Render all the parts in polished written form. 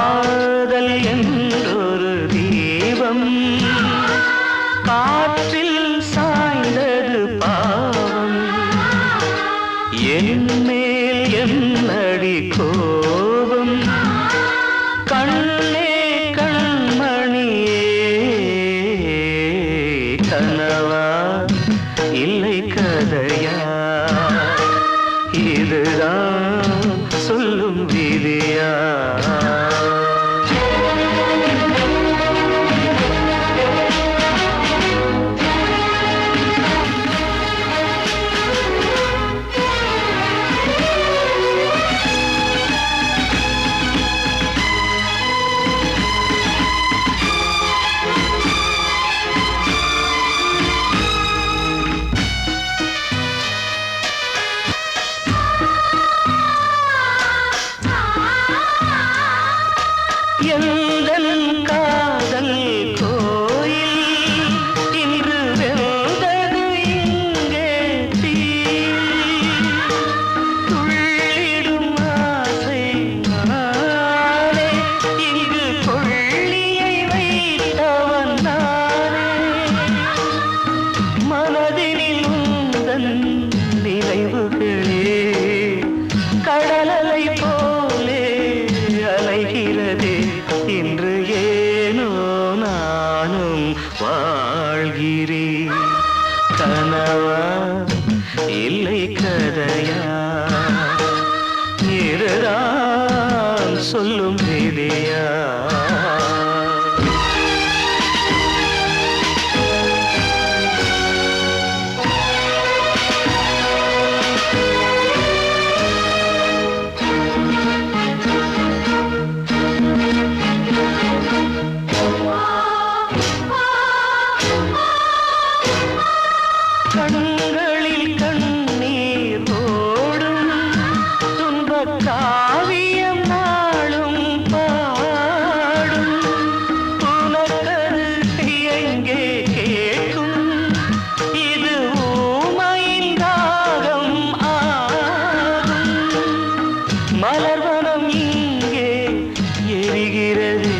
காதல் என்றொரு தீபம் காற்றில் சாய்ந்தது பாவம் என் மேல் என்னடி கோபம் கண்ணே கண்மணியே கனவா இல்லை கதையா இதுதான் சொல்லும் விதியா எந்தன் காதல் கோயில் இன்று வெந்தது இங்கே தீ துள்ளிடும் ஆசை நானே இங்கு கொள்ளியை வைத்தவன் நானே மனதினில் உந்தன் நினைவுகளே கடலலை போலே அலைகிறதே இன்று ஏனோ நானும் வாழ்கிறேன் கனவா இல்லை கதையா இதுதான் சொல்லும் விதியா கண்களில் கண்ணீர் ஓடும் துன்பக் காவியம் நாளும் பாடும் உனக்கது எங்கே கேட்கும் இது ஊமையின் ராகம் ஆகும் மலர்வனம் இங்கே எரிகிறதே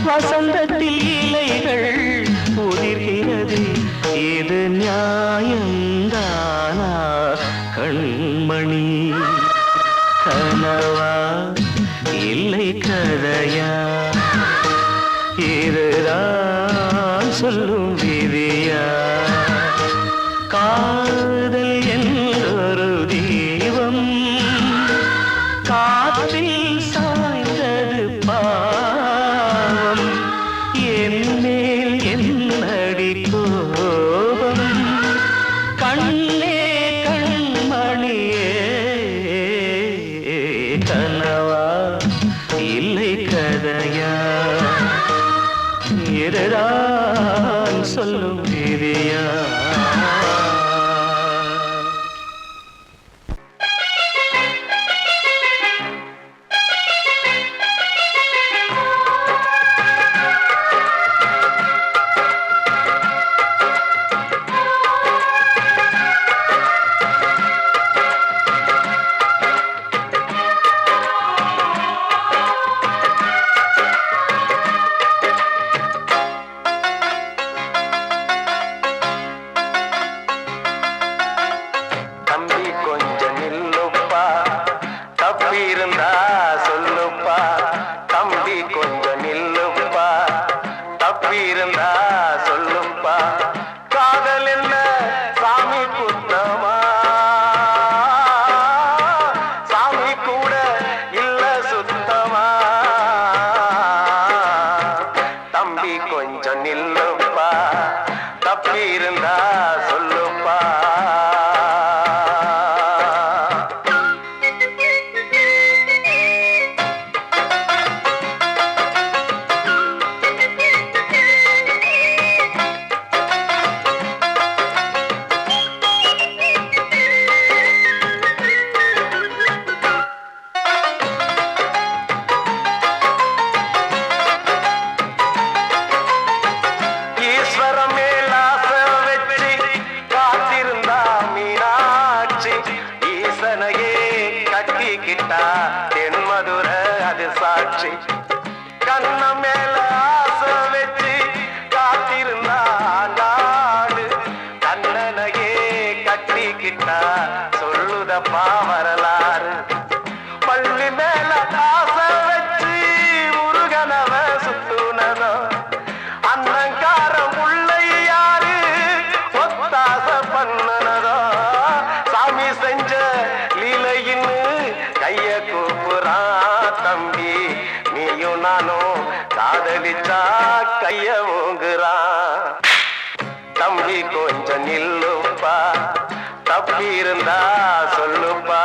வசந்தத்தில் இலைகள் உதிர்கிறது இது நியாயந்தானா கண்மணி கனவா இல்லை கதையா இதுதான் சொல்லும் விதியா காதல் என்றொரு தீபம் காற்றில் சாய்ந்தது பாவம் என் மேல் என்னடி கோபம் கண்ணே கண்மணியே கனவா இல்லை கதையா இதுதான் சொல்லும் விதியா காட்சி கண்ண மேல ஆசை வச்சு காத்திருந்தா நாடு கண்ணனையே கட்டிக்கிட்டா சொல்லுதப்பா வரலாறு பள்ளி மேல ஆசை வச்சு முருகனவ சுத்துனதோ அன்னங்காரம் உள்ளை யாரு ஒத்தாச பண்ணனதோ சாமி செஞ்ச லீலையின்னு கைய கூப்புறான் தம்பி நீயும் நானும் காதலிச்சா கைய ஓங்குறான் தம்பி கொஞ்சம் நில்லுப்பா தப்பி இருந்தா சொல்லுப்பா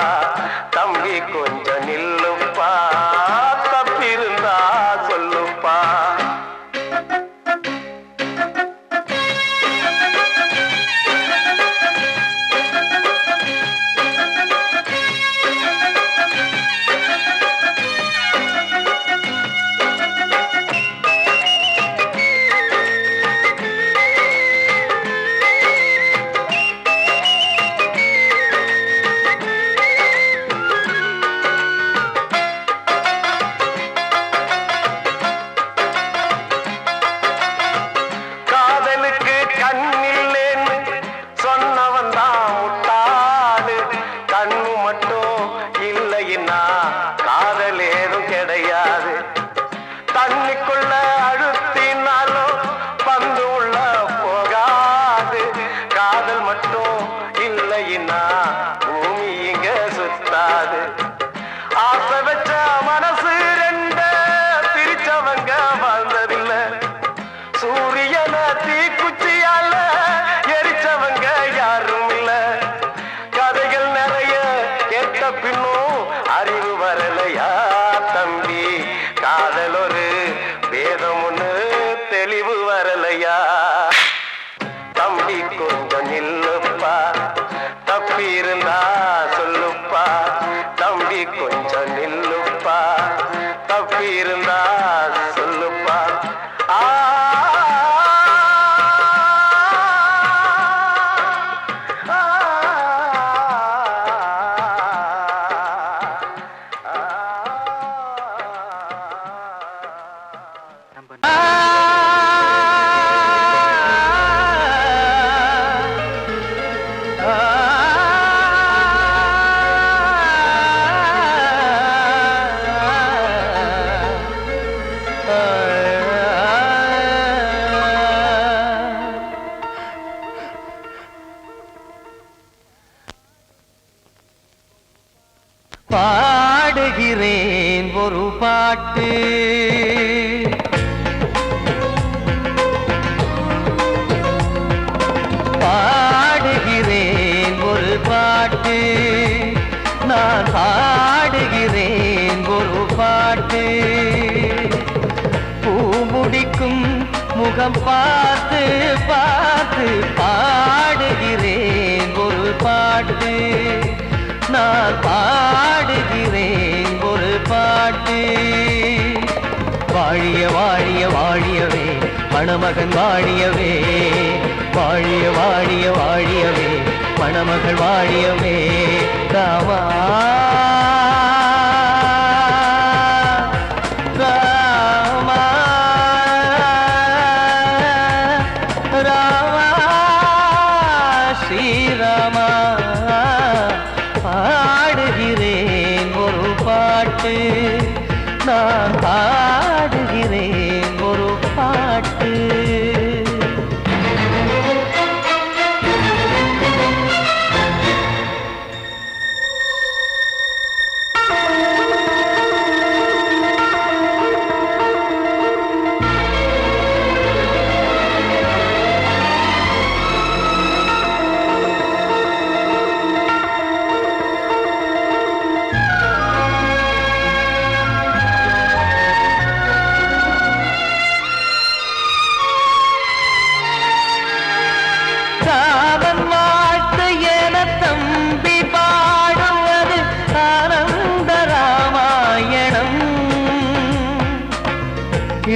தம்பி கொஞ்சம் நில்லுப்பா தப்பி இருந்தா சொல்லுப்பா தண்ணிக்குள்ள அழுத்தினாலும் பந்து உள்ள போகாது காதல் மட்டும் இல்லைன்னா பூமி இங்க சுத்தாது ஆசை வச்ச மனசு ரெண்ட பிரிச்சவங்க வாழ்ந்ததில்ல சூரியன தீக்குச்சியால எரிச்சவங்க யாரும் இல்ல கதைகள் நிறைய கேட்ட பின்னும் அறிவு வரலையா தம்பி காதல் ஒரு வேதம் ஒண்ணு தெளிவு வரலையா தம்பி கொஞ்சம் நில்லுப்பா தப்பி இருந்தா சொல்லுப்பா தம்பி கொஞ்சம் நில்லுப்பா தப்பி இருந்தா சொல்லுப்பா பாடுகிறேன் ஒரு பாட்டு பாடுகிறேன் ஒரு பாட்டு நான் பாடுகிறேன் ஒரு பாட்டு பூ முடிக்கும் முகம் பார்த்து பார்த்து பாடுகிறேன் ஒரு பாட்டு நான் பாடுகிறேன் ஒரு பாட்டு வாழிய வாழிய வாழியவே மணமகன் வாழியவே வாழிய வாழிய வாழியவே மணமகள் வாழியவே ராமா ராமா ராமா ஸ்ரீராமா பாடுகிறேன் ஒரு பாட்டு நான் பாடுகிறேன் ஒரு பாட்டு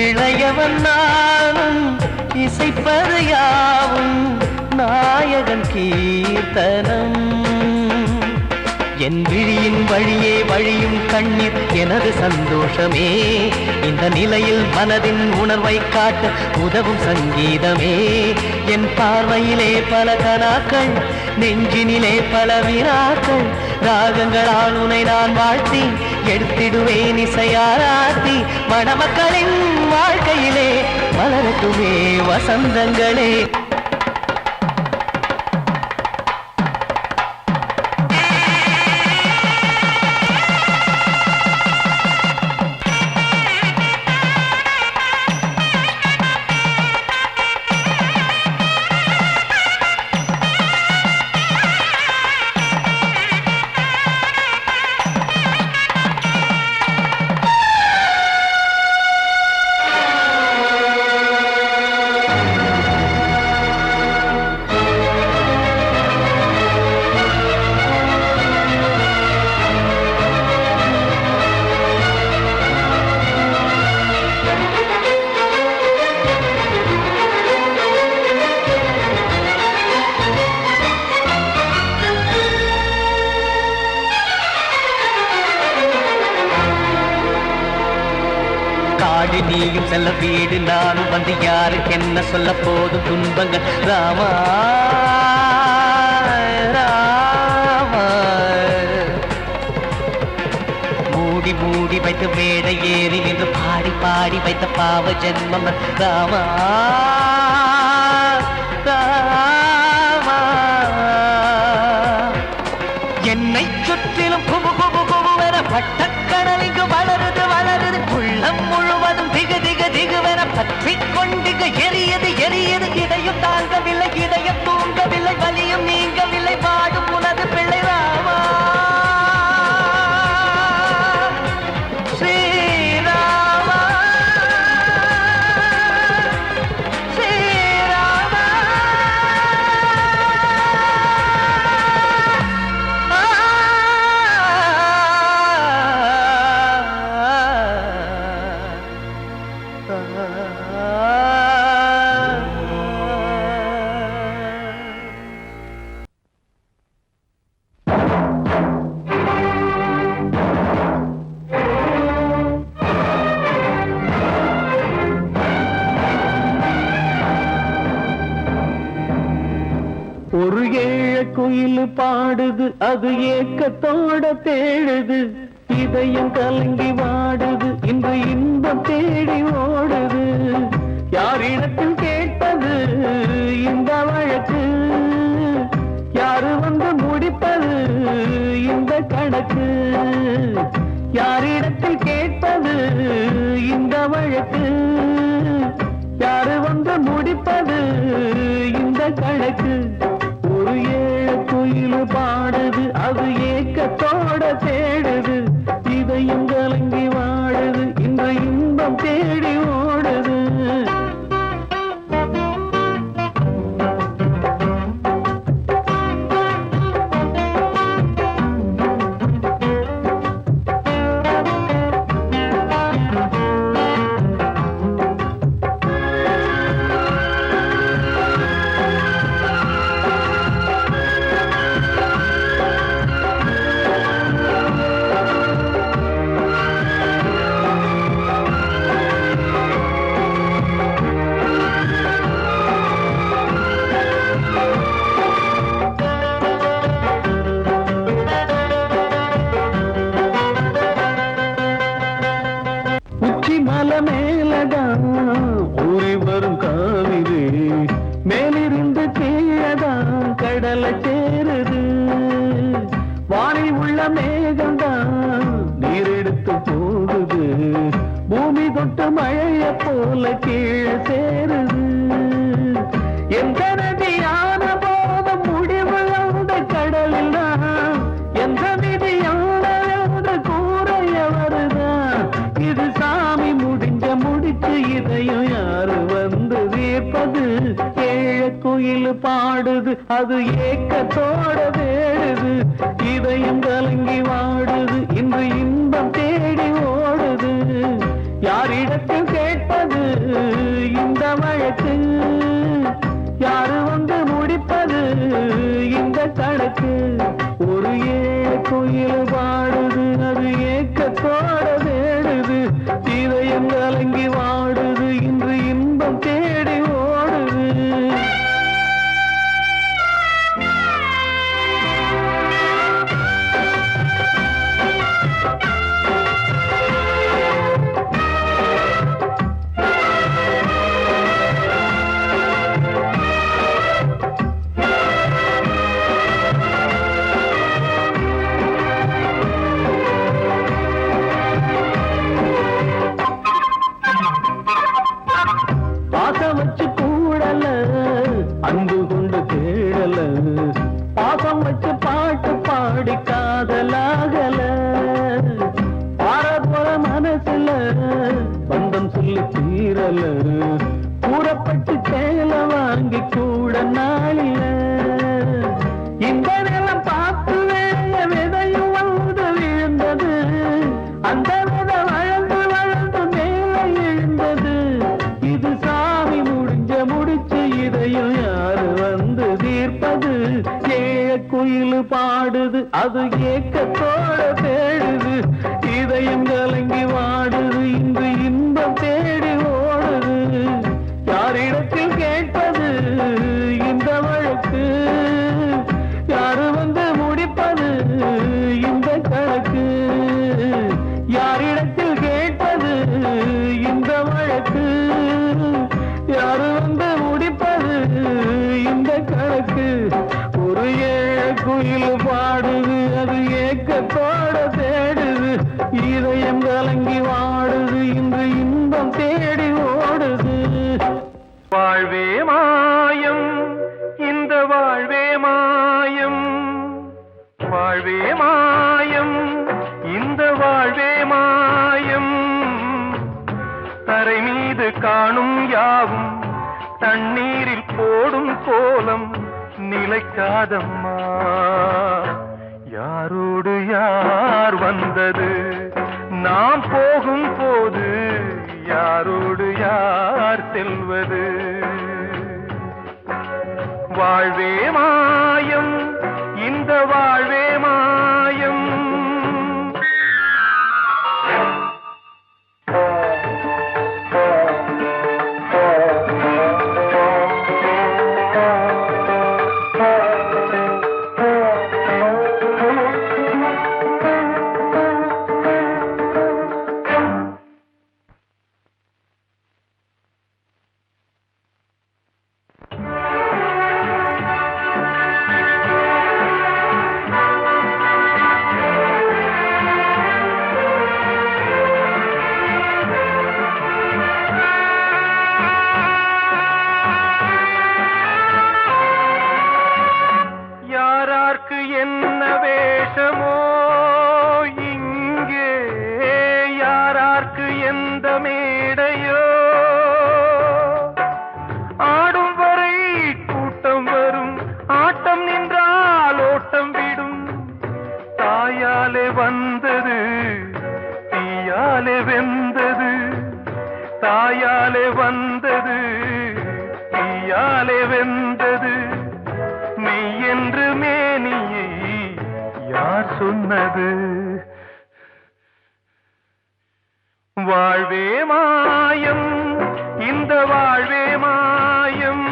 இளையவன் நானும் இசைப்பது யாவும் நாயகன் கீர்த்தனம் என் விழியின் வழியே வழியும் கண்ணீர் எனது சந்தோஷமே. இந்த நிலையில் மனதின் உணர்வை காட்ட உதவும் சங்கீதமே. என் பார்வையிலே பல கனாக்கள், நெஞ்சினிலே பல வினாக்கள். ராகங்களால் உனை நான் வாழ்த்தி எடுத்திடுவேன் இசையாராத்தி. மணமக்களின் வாழ்க்கையிலே மலரட்டுமே வசந்தங்களே. நீயும் செல்ல வீடு நானும் வந்து யாருக்கு என்ன சொல்ல போதும் துன்பங்கள். ராமா ராமா மூடி மூடி வைத்து மேடை ஏறி நின்று பாடி பாடி வைத்த பாவ ஜென்மம். ராமா ராமா என்னை சுற்றிலும் குபு குபு குபுவென பட்டக்கடல் இங்கு வளருது வளருது. உள்ளம் முழுவதும் திகு திகு திகுவென பற்றி கொண்டிகு எரியது எரியது. இதையும் தாங்கவில்லை இதயம் தூங்கவில்லை வலியும் நீங்கவில்லை பாடும் உனது பிள்ளை. ராமா ஸ்ரீராமா ஸ்ரீராமா. ஒரு ஏழ குயில் பாடுது அது ஏக்கத்தோட தேடுது. இதயம் கலங்கி வாடுது இன்று இன்பம் தேடி ஓடுது. யாரிடத்தில் கேட்பது இந்த வழக்கு, யாரு வந்து முடிப்பது இந்த கணக்கு. யாரிடத்தில் கேட்பது இந்த வழக்கு, யாரு வந்து முடிப்பது இந்த கணக்கு. ஒரு ஏழ குயில் பாடுது அது ஏக்கத்தோட தேடுது. இதயம் கலங்கி வாடுது இந்த இன்பம் தேடி ஓடுது. மலை மேலதான் ஊறி வரும் காவிரி, மேலிருந்து கீழதான் கடலை சேருது. வானில் உள்ள மேகம்தான் நீரெடுத்து போகுது, பூமி தொட்டு மழைய போல கீழே சேருது. எந்த நதியான போதும் முடிவு அந்த கடலில் தான், எந்த விதியான கூறைய வருதான். இது சாமி முடிஞ்ச முடிச்சு இதையும் யாரு வந்து தீர்ப்பது? ஏழ குயில் பாடுது அது ஏக்கத்தோட வேடுது, இதயம் கலங்கி வாடுது இன்று இன்பம் தேடி ஓடுது. யாரிடத்தில் கேட்பது இந்த வழக்கு, யாரு வந்து முடிப்பது இந்த கணக்கு? ஒரு ஏழ குயில் பாடுது அது ஏக்கத்தோட தேடுது இதயம் கலங்கி வாடுது இன்று இன்பம் தேடி ஓடுது பாசம் வச்சு கூடல அன்பு கொண்டு தேடல பாசம் வச்சு பாட்டு பாடி காதலாகல பாரபோல மனசுல பந்தம் சொல்லி தீரல கூறப்பட்டு சேல வாங்கி கூட நாளில இந்த நிலம் பார்த்து வேய விதையும் வந்து விழுந்தது அந்த விதை வளர்ந்து வளர்ந்து மேலே எழுந்தது இது சாமி முடிச்சு இதையும் யாரு வந்து தீர்ப்பது குயில் பாடுது அது ஏக்கத்தோட தேடுது இதயம் கலங்கி வாடுது இன்று இன்பம் தேடி ஓடுது யாரிடத்தில் கேட்பது இந்த வழக்கு யாரு வந்து முடிப்பது இந்த கணக்கு யாரிடத்தில் கேட்பது இந்த வழக்கு யாரு வந்து முடிப்பது இந்த கணக்கு ஒரு குயில் பாடுது அது ஏக்கத்தோட தேடுது இதயம் கலங்கி வாடுது இன்று இன்பம் தேடி ஓடுது வாழ்வே மாயம் இந்த வாழ்வே மாயம் வாழ்வே மாயம் இந்த வாழ்வே மாயம் தரை மீது காணும் யாவும் தண்ணீரில் போடும் கோலம் நிலைக்காதம்மா யாரோடு யார் வந்தது நாம் போகும் போது யாரோடு யார் செல்வது வாழ்வே மாயம் இந்த வாழ்வே மாயம் என்ன வேஷமோ இங்கே யாரார்க்கு எந்த மேடையோ ஆடும் வரை கூட்டம் வரும் ஆட்டம் நின்றால் ஓட்டம் விடும் தாயாலே வந்தது தீயாலே வெந்தது தாயாலே வந்தது தீயாலே வெந்தது மெய் என்று மேனியை யார் சொன்னது வாழ்வே மாயம் இந்த வாழ்வே மாயம்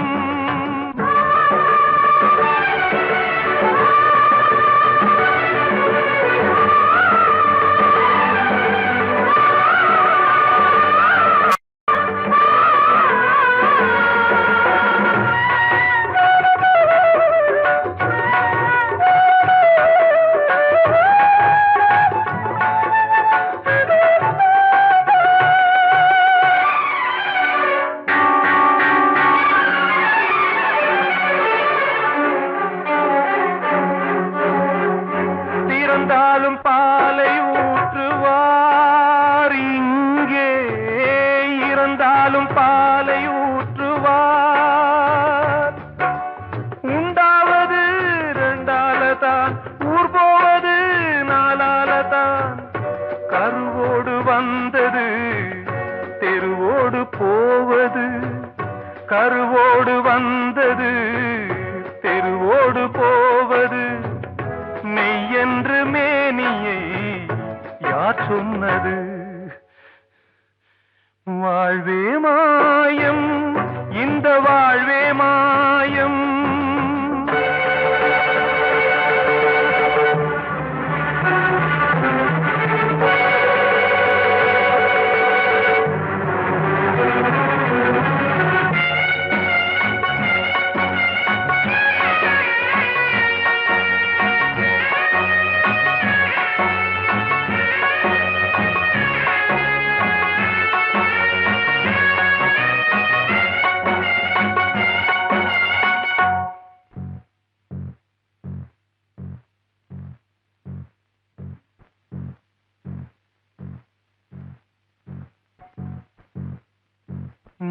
பாலை ஊற்றுவார் இங்கே இறந்தாலும் பாலை ஊற்றுவார் உண்டாவது ரெண்டாலதான் ஊர் போவது நாலாலதான் கருவோடு வந்தது தெருவோடு போவது கருவோடு வந்தது தெருவோடு போவது மெய்யென்று மே வாழ்வே மாயம், இந்த வாழ்வே மாயம்.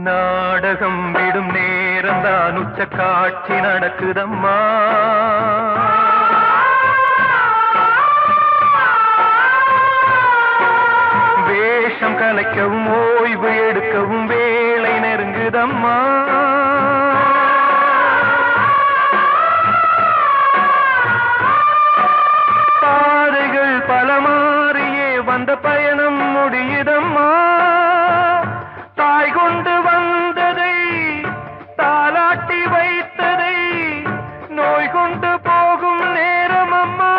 நாடகம் விடும் நேரம்தான் உச்ச காட்சி நடக்குதம்மா. வேஷம் கலைக்கவும் ஓய்வு எடுக்கவும் வேளை நெருங்குதம்மா. பாதைகள் பல மாறியே வந்த பயணம் முடியுதம்மா. தாய் கொண்டு வந்ததை தாலாட்டி வைத்ததை நோய் கொண்டு போகும் நேரம் அம்மா.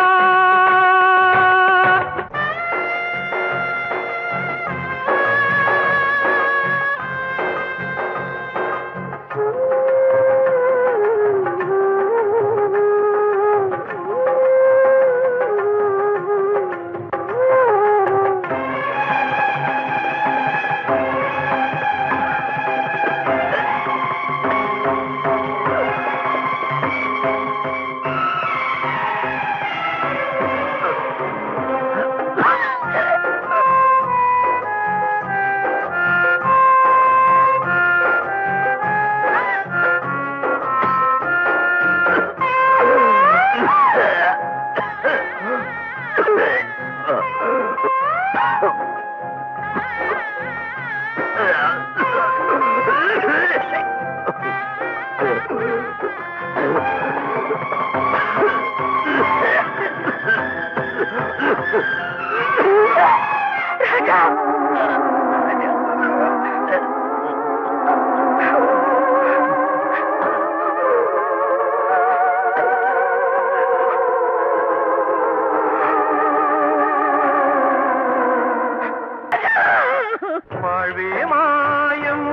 வாழ்வே மாயம்,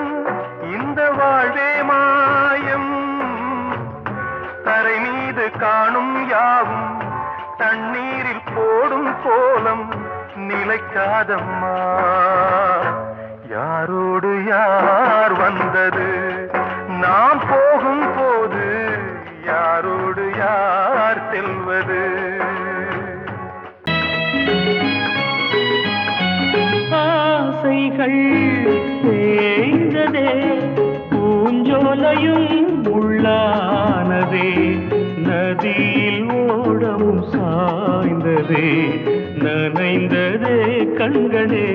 இந்த வாழ்வே மாயம். தரை மீது காணும் யாவும் தண்ணீரில் போடும் கோலம் நிலைக்காதம்மா. யாரோடு யார் வந்தது நாம் போகும் போது, யாரோடு யார் செல்வது? ஆசைகள் தேய்ந்ததே, பூஞ்சோலையும் உள்ளானதே, நதியில் ஓடவும் சாய்ந்ததே, நனைந்ததே கண்களே.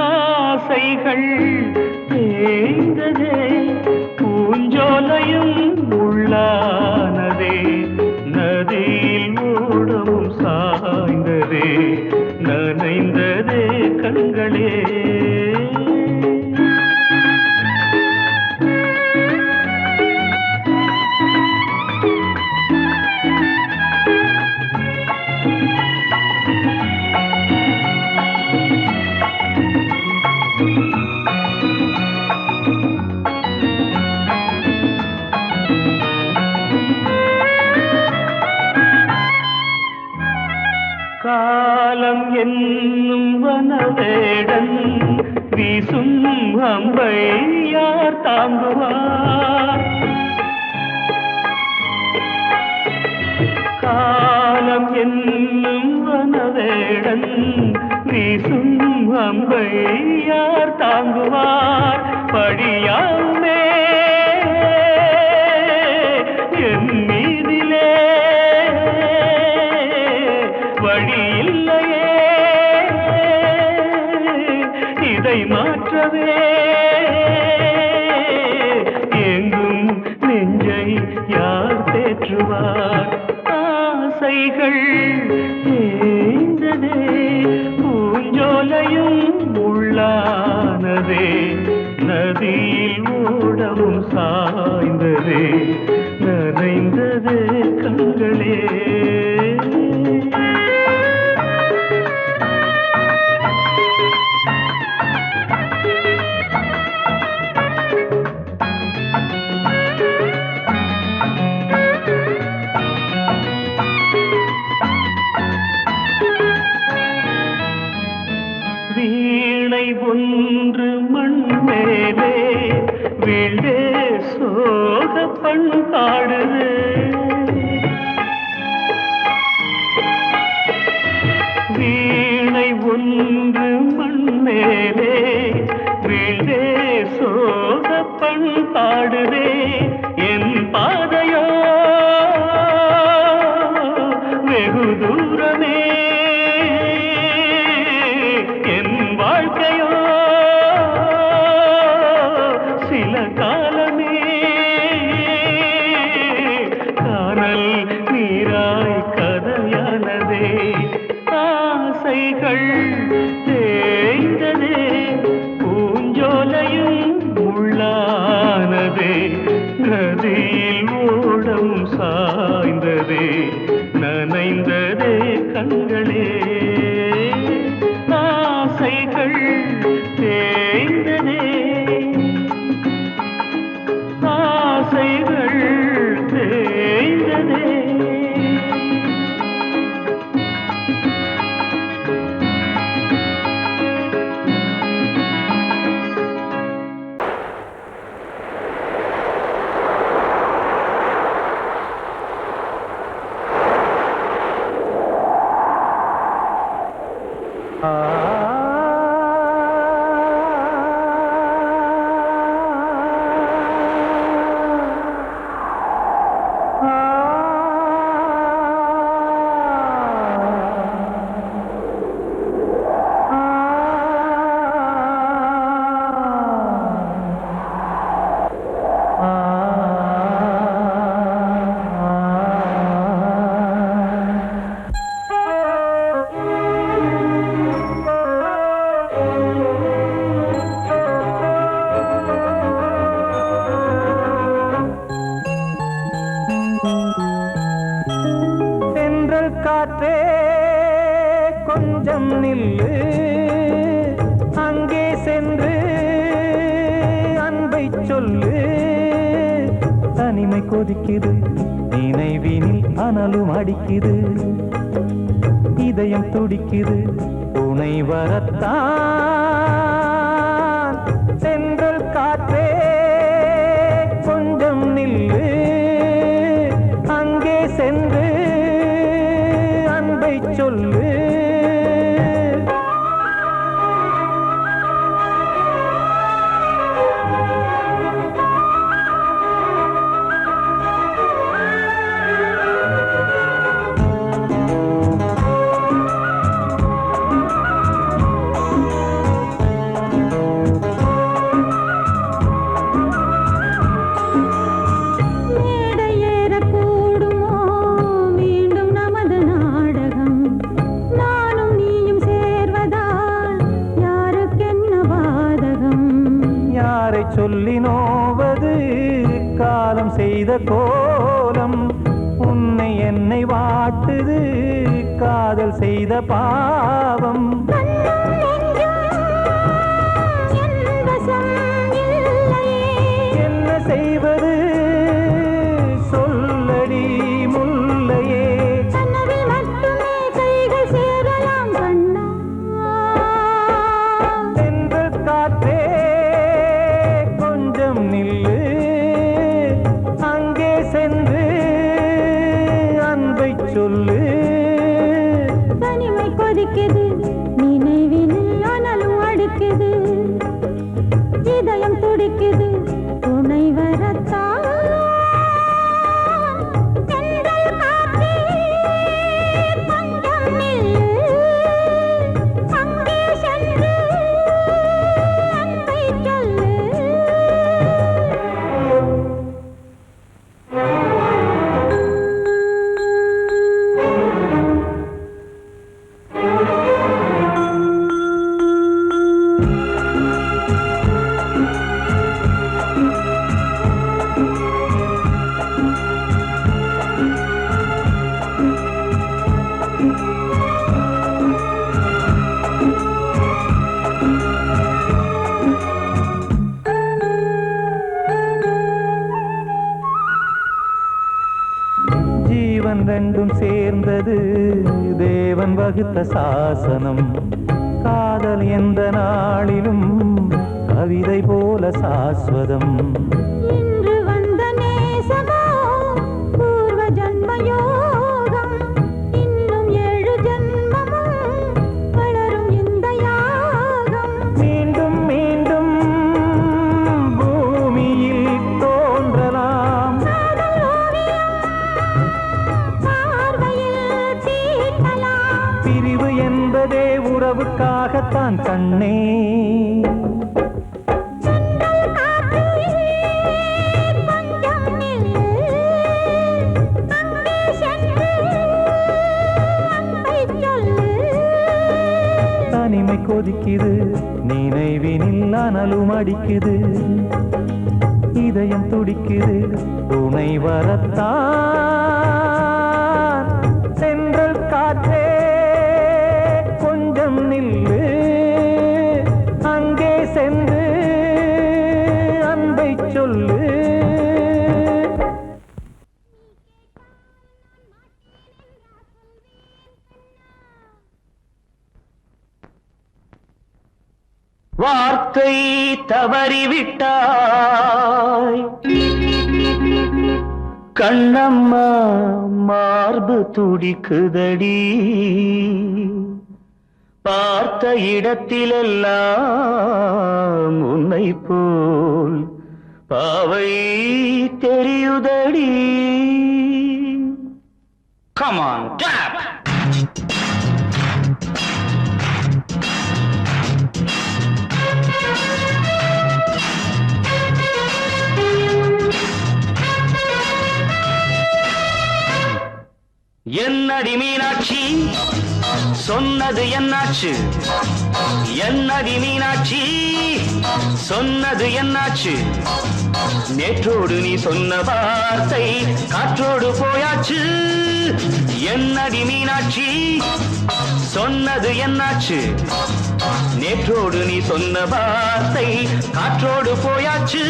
ஆசைகள் தேய்ந்ததே, பூஞ்சோலையும் உள்ளானதே, நதியில் ஓடவும் சாய்ந்ததே, நனைந்ததே கண்களே. காலம் என்னும் வனவேடன் வீசும் அம்பை யார் தாங்குவார்? காலம் என்னும் வனவேடன் வீசும் அம்பை யார் தாங்குவார்? படியாமே என் மீதிலே வழி இல்லையே, இதை மாற்றவே எங்கும் நெஞ்சை யார் தேற்றுவார்? ஆசைகள் தேய்ந்ததே, பூஞ்சோலையும் உள்ளார் மாற்றவே நதியில் ஓடவும் சாய்ந்ததே நனைந்ததே கண்களே வீணை ஒன்று மண் மேலே வீழே சோக பண்பாடுது வீணை ஒன்று மண் மேலே வீழே சோக பண்பாடுதே என் பாதையோ வெகு தூரமே வாழ்க்கையோ சில காலமே காணல் நீராய் கதையானதே ஆசைகள் தேய்ந்ததே பூஞ்சோலையும் முள்ளானதே நதியில் ஓடம் சாய்ந்ததே நனைந்ததே கண்களே ஆசைகள் தேய்ந்ததே ஆசைகள் தேய்ந்ததே காற்றே கொஞ்சம் நில்லு அங்கே சென்று அன்பை சொல்லு தனிமை கொதிக்குது நினைவினில் அனலும் அடிக்குது இதயம் துடிக்குது துணை வரத்தான் சென்றல் காற்றே கொஞ்சம் நில்லு அங்கே சென்று சொல்லு சொல்லினோவது காலம் செய்த கோலம் உன்னை என்னை வாட்டுது காதல் செய்த பாவம் என்ன செய்வது சொல்லடி முல்லையே சென்று காற்றே நில்லு அங்கே சென்று அன்பை சொல்லு தனிமை கொதிக்குது நினைவினில் அனலும் அடிக்குது இதயம் துடிக்குது துணை வரத்தான் வகுத்த சாசனம். காதல் எந்த நாளிலும் கவிதை போல சாஸ்வதம். இன்று வந்த நேசமோ பூர்வ ஜன்மயோகம். இன்னும் 7 ஜன்மமும் வளரும் இந்த யாகம். மீண்டும் மீண்டும் பூமியில் தோன்றலாம். காதல் ஓவியம் பார்வையில் தீட்டலாம். பிரிவு என்பதே உறவுக்காகத்தான் கண்ணே. தனிமை கொதிக்குது, நினைவினில் அனலும் அடிக்குது. இதயம் துடிக்குது, துணை வரத்தான். சென்றல் காற்றே கொஞ்சம் நில்லு, அங்கே சென்று அன்பை சொல்லு. வார்த்தை தவறிவிட்டாய் கண்ணம்மா, மார்பு துடிக்குதடி. பார்த்த இடத்திலெல்லாம் உன்னை போல் பாவை தெரியுதடி. Come on, tap! என்னடி மீனாட்சி சொன்னது என்னாச்சு? என்னடி மீனாட்சி சொன்னது என்னாச்சு? நேற்றோடு நீ சொன்ன வார்த்தை காற்றோடு போயாச்சு. என்னடி மீனாட்சி சொன்னது என்னாச்சு? நேற்றோடு நீ சொன்ன வார்த்தை காற்றோடு போயாச்சு.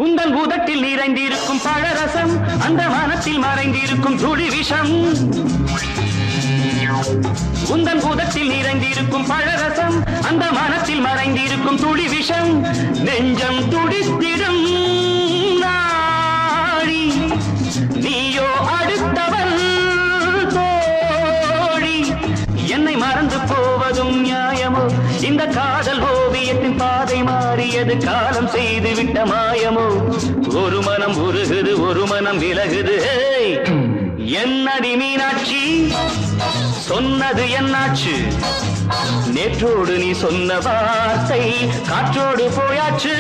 உந்தன் உதட்டில் நிறைந்திருக்கும் பழரசம், அந்த மனத்தில் மறைந்திருக்கும் துளி விஷம். உந்தன் உதட்டில் நிறைந்திருக்கும் பழரசம், அந்த மனத்தில் மறைந்திருக்கும் துளி விஷம். நெஞ்சம் துடித்திடும் நாடி, நீயோ அடுத்தவன் தோழி. என்னை மறந்து போவதும் நியாயமோ? இந்த காதல் ஓவியத்தின் பாதை மாறியது, காலம் செய்து விட்ட மாயமோ? ஒரு மனம் உருகுது, ஒரு மனம் விலகுது. என்னடி மீனாட்சி சொன்னது என்னாச்சு? நேற்றோடு நீ சொன்ன வார்த்தை காற்றோடு போயாச்சு.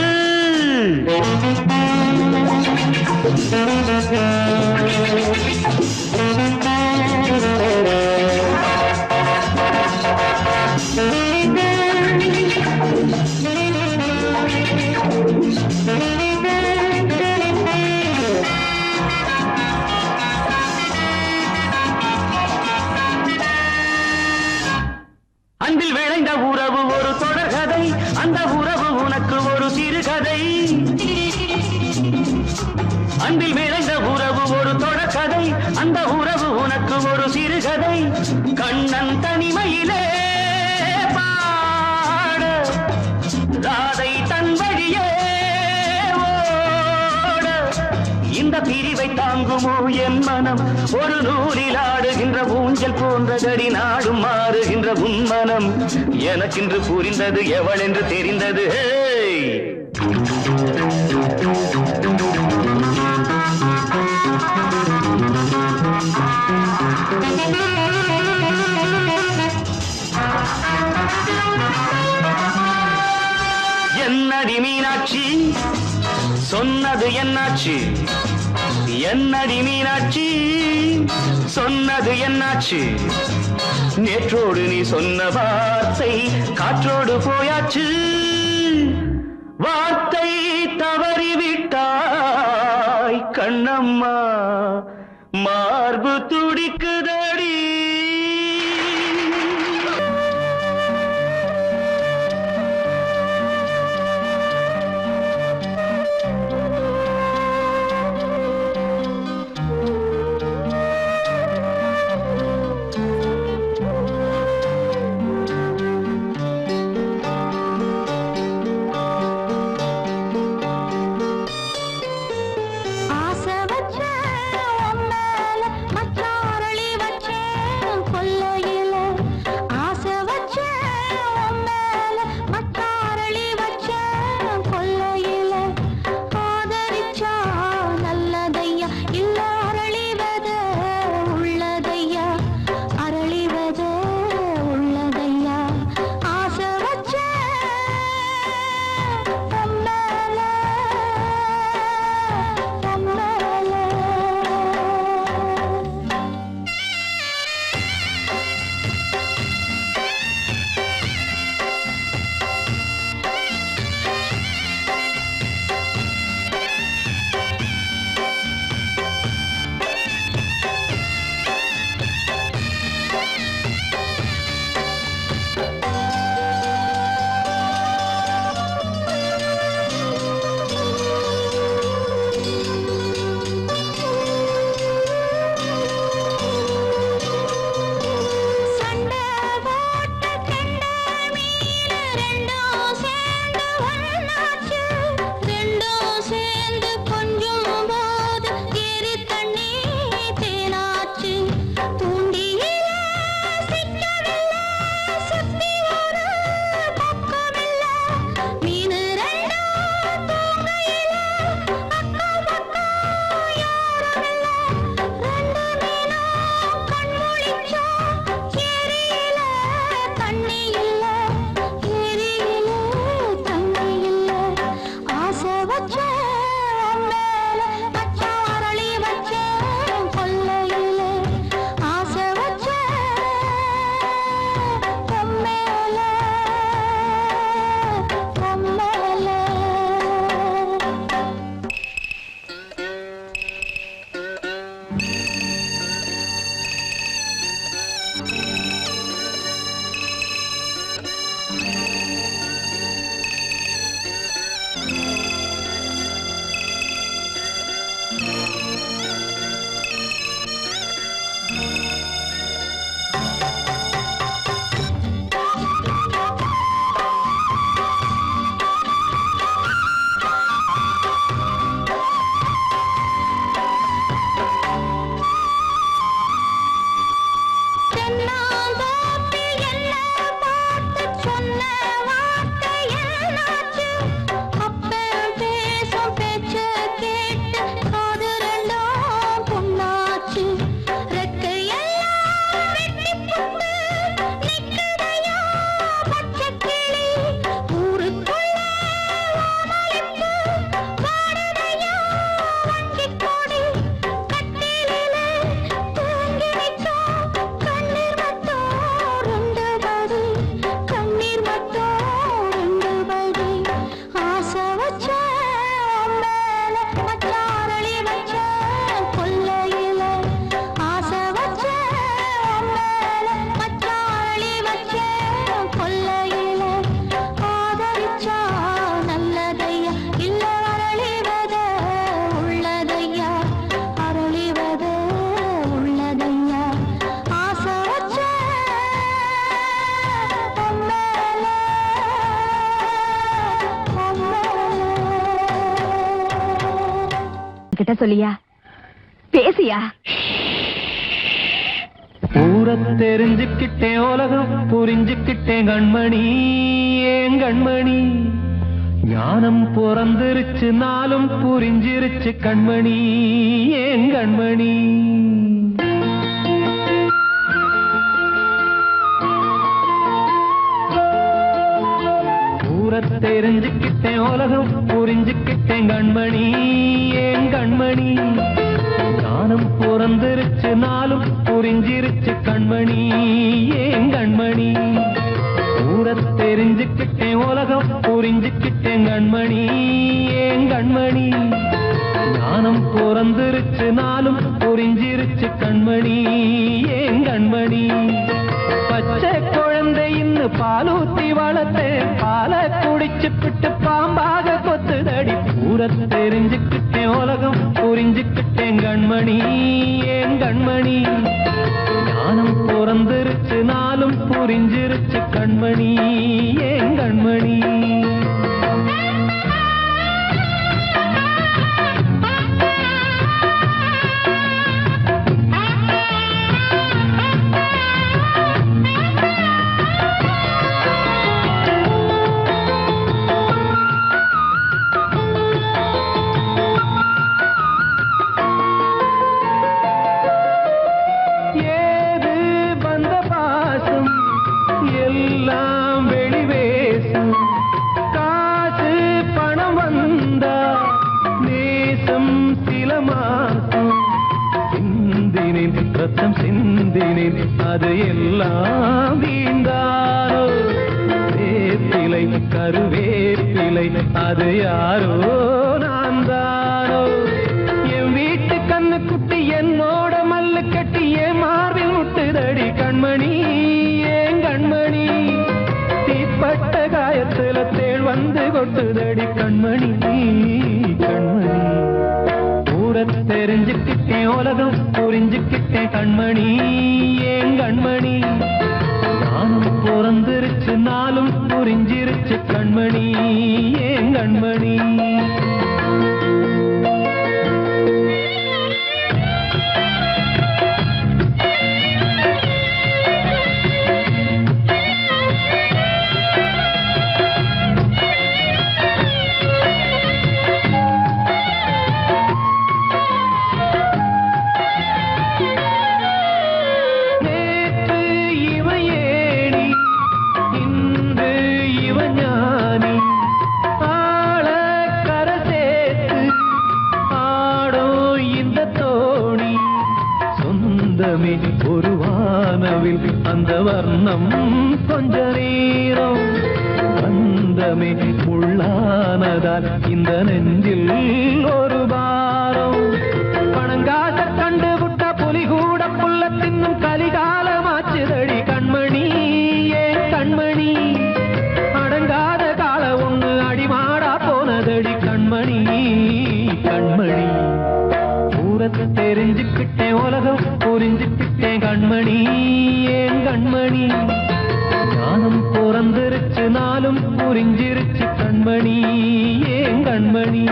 அன்பில் விளைந்த உறவு ஒரு தொடர்கதை, அந்த உறவு உனக்கு ஒரு சிறுகதை. அன்பில் விளைந்த உறவு ஒரு தொடர்கதை, அந்த உறவு உனக்கு ஒரு சிறுகதை. கண்ணன் தனிமையிலே பாட, ராதை தன் வழியே ஓட. இந்த பிரிவை தாங்குமோ என் மனம்? ஒரு நூலில் ஆடுகின்ற ஊஞ்சல் போன்றதடி, நாடும் மாறுகின்ற உன்மனம். எனக்கென்று புரிந்தது, எவள் என்று தெரிந்தது. என்னடி மீனாட்சி சொன்னது என்னாச்சு? என்னடி மீனாட்சி சொன்னது என்னாச்சு நேற்றோடு நீ சொன்ன வார்த்தை காற்றோடு போயாச்சு வார்த்தை தவறிவிட்டாய் கண்ணம்மா மார்பு துடிக்குதடி கிட்ட சொல்லியா பேசியா ஊரை தெரிஞ்சுக்கிட்டேன் உலகம் புரிஞ்சுக்கிட்டேன் கண்மணி ஏன் கண்மணி ஞானம் பிறந்திருச்சு நாளும் புரிஞ்சிருச்சு கண்மணி ஏன் கண்மணி ஊரை தெரிஞ்சுக்கிட்டேன் உலகம் புரிஞ்சுக்கிட்டேன் கண்மணி ஏன் கண்மணி ஞானம் பிறந்திருச்சு நாளும் புரிஞ்சிருச்சு கண்மணி ஏன் கண்மணி ஊர தெரிஞ்சுக்கிட்டேன் உலகம் புரிஞ்சுக்கிட்டேன் கண்மணி ஏன் கண்மணி ஞானம் பிறந்திருச்சு நாளும் புரிஞ்சிருச்சு கண்மணி ஏன் கண்மணி பச்சை குழந்தை இன்னும் பாலூத்தி வளர்த்தேன் பாலை குடிச்சுப்பிட்டு பாம்பாக கொத்துதடி ஊர தெரிஞ்சுக்கிட்டேன் உலகம் புரிஞ்சுக்கிட்டேன் கண்மணி ஏன் கண்மணி ஞானம் பிறந்திருச்சு நாளும் புரிஞ்சிருச்சு கண்மணி ஏன் கண்மணி ரத்தம் சிந்தினேன் அது எல்லாம் வீந்தாரோ வேப்பிலை கருவேப்பிலை அது யாரோ நான் தானோ என் வீட்டு கண்ணு குட்டி என்னோட மல்லு கட்டி என் மார்பில் முட்டுதடி கண்மணி ஏன் கண்மணி தீப்பட்ட காயத்துல தேள் வந்து கொட்டுதடி கண்மணி கண்மணி தெரிஞ்சுக்கிட்டேன் உலகம் புரிஞ்சுக்கிட்டேன் கண்மணி ஏன் கண்மணி நானும் பிறந்திருச்சு நாளும் புரிஞ்சிருச்சு கண்மணி ஏன் கண்மணி ஒரு வானவில் அந்த வர்ணம் கொஞ்ச நேரம் வந்தமே உள்ளானதால் இந்த நெஞ்சில் ஒரு பாரம் பணங்காச கண்டு விட்ட புலி கூட புல்ல தின்னும் கலிகாலமாச்சுதடி கண்மணி ஏன் கண்மணி அடங்காத கால ஒண்ணு அடிமாடா போனதடி கண்மணி கண்மணி ஊரத்தை தெரிஞ்சுக்கிட்டேன் உலகம் புரிஞ்சுக்கிட்டேன் கண்மணி ஏன் கண்மணி ஞானம் பிறந்திருச்சு நாளும் புரிஞ்சிருச்சு கண்மணி ஏன் கண்மணி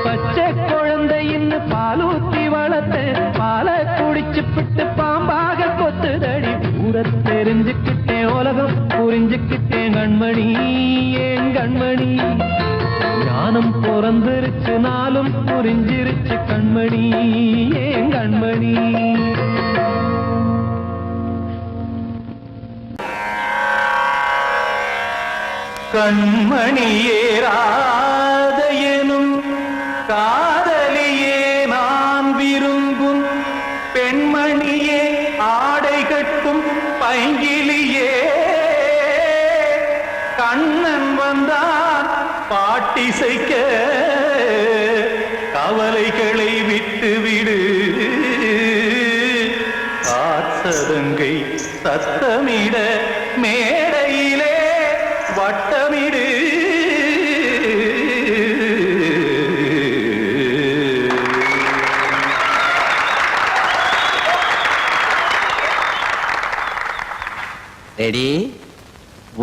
பச்சை குழந்தை இன்னும் பாலூத்தி வளர்த்தேன் பாலை குடிச்சுப்பிட்டு பாம்பாக கொத்துதடி ஊரத்தை தெரிஞ்சுக்கிட்டேன் உலகம் புரிஞ்சுக்கிட்டேன் கண்மணி ஏன் கண்மணி ஞானம் பிறந்திருச்சு நாளும் புரிஞ்சிருச்சு கண்மணி ஏன் கண்மணி கண்மணியேராத எனும் காதலியே நான் விரும்பும் பெண்மணியே ஆடை கட்டும் பைங்கிலியே கண்ணன் வந்தான் பாட்டிசைக்க கவலைகளை விட்டுவிடு காத்ததங்கை சத்தமிட மேடையிலே வட்டமிடு ரெடி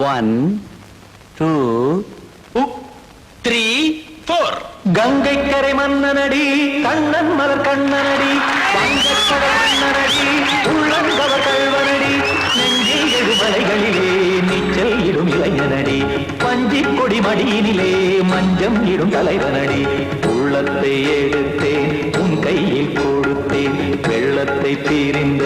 1 2 3 4 கங்கை கரை மன்னனடி கண்ணன் மலர் கண்ணனடி வங்கக்கடல் மன்னனடி உள்ளங்கவர் கல்வனடி நெஞ்சில் எழுமலைகளிலே நீச்சல் இடும் இளைஞனடி பஞ்சி கொடி மடியினிலே மஞ்சம் இடும் தலைவனடி உள்ளத்தை எடுத்தேன் உன் கையில் கொடுத்தேன் வெள்ளத்தை தீரிந்த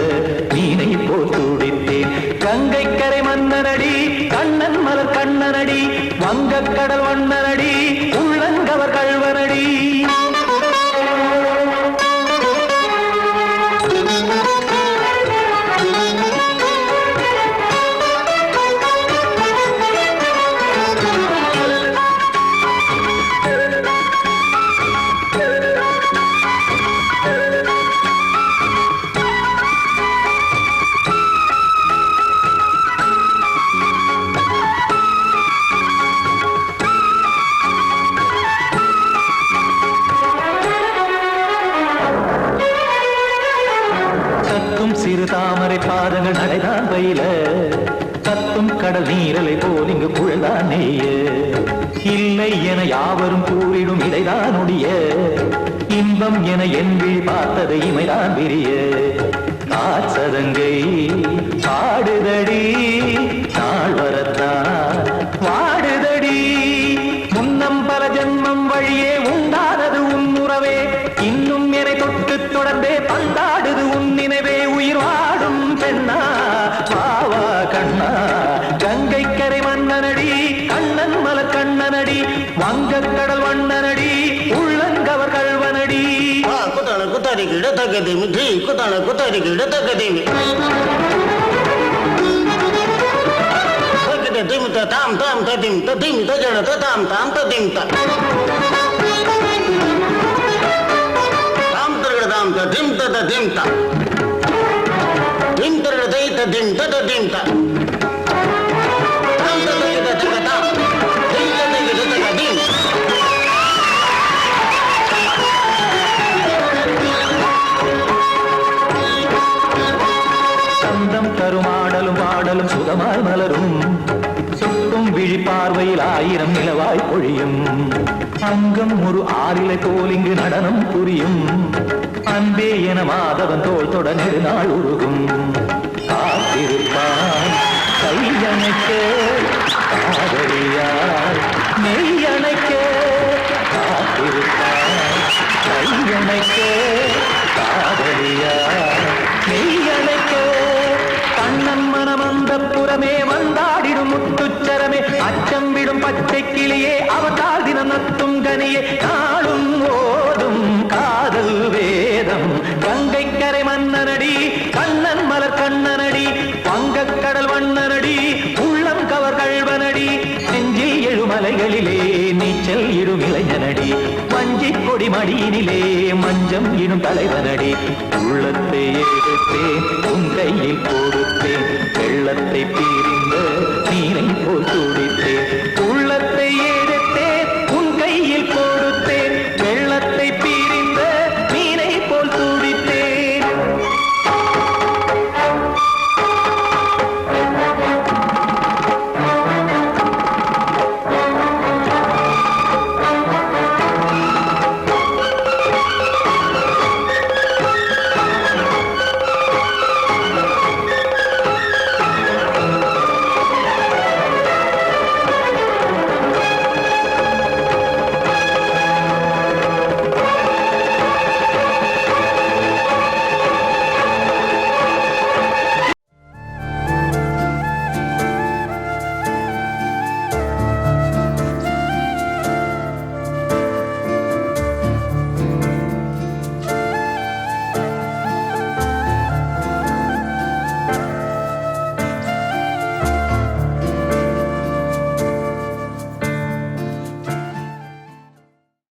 மீனை போல் துடித்தேன் கங்கை கரை மன்னனடி கண்ணன் மலர் கண்ணனடி வங்கக்கடல் வண்ணனடி உள்ளங்கவர் கல்வனடி கூறிடும் இடைதான் ஒடிய இன்பம் என என் விழி பார்த்தது இமைதான் விரிய காற்சதங்கை பாடுதடி நாள் வரத்தான் வாடுதடி முன்னம் பல ஜென்மம் வழியே உண்டானது உன் உறவே இன்னும் என்னை தொட்டு தொடர்ந்தே பந்தாடுது உன் நினைவே உயிர் வாடும் பெண்ணா வாவா கண்ணா கங்கை கரை மன்னனடி கண்ணன் மலர் கண்ணனடி வங்கக் கடல் வண்ணனடி உள்ளங்கவர் கல்வனடி குத்தான குத்தாரி கிட தகதிமி தி குத்தான குத்தாரி கிட தகதிமி தகதி திம் தாம் தாம் ததிம் ததிம் தஜட தாம் தாம் ததிம் தாம் தரகட தாம் ததிம் ததிம் தாம் திம் தரகட தை ததிம் ததிம் தாம் தாம் ததிம் ததிம் தாம் திம் ததிம் ததிம் சந்தம் கருமாடலும் பாடலும் சுகமாய் மலரும் சுட்டும் விழி பார்வையில் ஆயிரம் நிலவாய் பொழியும் அங்கம் ஒரு ஆறிலை போல் இங்கு நடனம் புரியும் அன்பே என மாதவன் தோள் தொட நெடுநாள் உருகும் காத்திருப்பான் கையணைக்க காதலியார் மெய்யணைக்க காத்திருப்பான் கையணைக்க காதலியார் மெய்யணைக்க கண்ணன் மனமந்த புறமே வந்தாடிடும் முத்துச்சரமே அச்சம் விடும் பச்சை கிளியே அவதால் தினம் நத்தும் கனியே நாளும் ஓடும் காதல் வேதம் கங்கை கரை மன்னனடி கண்ணன் மலர் கண்ணனடி வங்கக் கடல் வண்ணனடி உள்ளம் கவர் கல்வனடி நெஞ்சில் எழுமலைகளிலே நீச்சல் இடும் இளைஞனடி வஞ்சிக் கொடி மடியினிலே மஞ்சம் இடும் தலைவனடி உள்ளத்தை எடுத்தேன் உன் கையில் கொடுத்தேன் வெள்ளத்தை பிரிந்த நீரை போல் துடித்தேன் உள்ளத்தை